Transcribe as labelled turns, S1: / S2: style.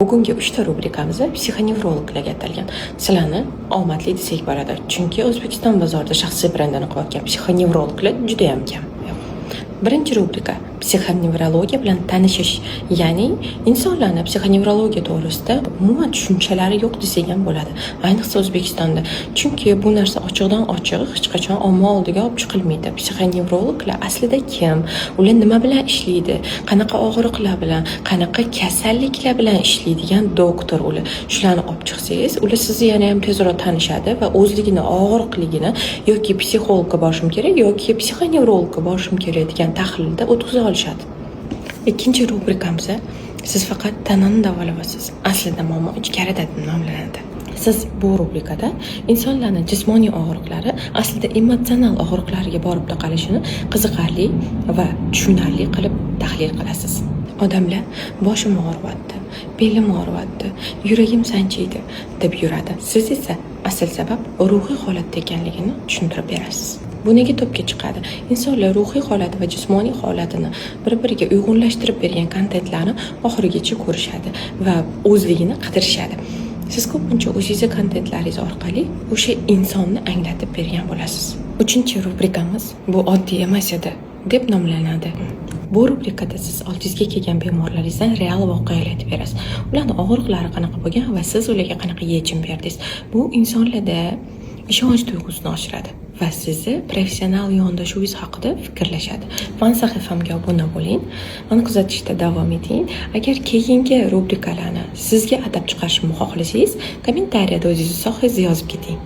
S1: Bugungi 3ta rubrikamizda psixonevrologlarga atalgan. Sizlarni omadli desak bo'ladi. Chunki O'zbekiston bozorida shaxsiy brendini qilayotgan psixonevrologlar juda ham kam. Birinchi rubrika psixonevrologiya bilan tanishish, ya'ni insonlarning psixonevrologiya to'g'risida umuman tushunchalari yo'q desak ham bo'ladi. Ayniqsa O'zbekistonda. Chunki bu narsa ochiqdan ochiq hech qachon omma oldiga olib chiqilmaydi. Psixonevrologlar aslida kim? Ular nima bilan ishlaydi? Qanaqa og'riqlar bilan, qanaqa kasalliklar bilan ishlaydigan doktor ular. Shularni olib chiqsangiz, ular sizni yana ham tezroq tanishadi va o'zligini og'riqligini yoki psixologga borishim kerak yoki psixonevrologga borishim kerak degan tahlilda o'tkaza olishadi. Ikkinchi rubrikamizda siz faqat tanani davolayapsiz. Aslida muammo ichkarida nomlanadi. Siz bu rubrikada insonlarning jismoniy og'riqlari aslida emotsional og'riqlarga borib taqalishini qiziqarli va tushunarli qilib tahlil qilasiz. Odamlar boshim og'riyapti, belim og'riyapti, yuragim sanchiydi deb yuradi. Siz esa asl sabab ruhiy holatda ekanligini tushuntirib berasiz. Bu nega topga chiqadi? Insonlar ruhiy holati va jismoniy holatini bir-biriga uyg'unlashtirib bergan kontentlarni oxirigacha ko'rishadi va o'zligini qidirishadi. Siz ko'pincha o'zingiz kontentlaringiz orqali o'sha insonni anglatib bergan bo'lasiz. Uchinchi rubrikamiz bu oddiy emas edi deb nomlanadi. Bu rubrikada siz oldingizga kelgan bemorlaringizdan real voqealar aytib berasiz. Ularning og'riqlari qanaqa bo'lgan va siz ularga qanaqa yechim berdingiz. Bu insonlarda ishonch tuyg'usini oshiradi va sizni professional yondashuvingiz haqida fikrlashadi. Fan sahifamga obuna bo'ling, meni kuzatishda davom eting. Agar keyingi rubrikalarni sizga atab chiqarishni xohlasangiz, kommentariyada o'zingiz so'zingizni yozib keting.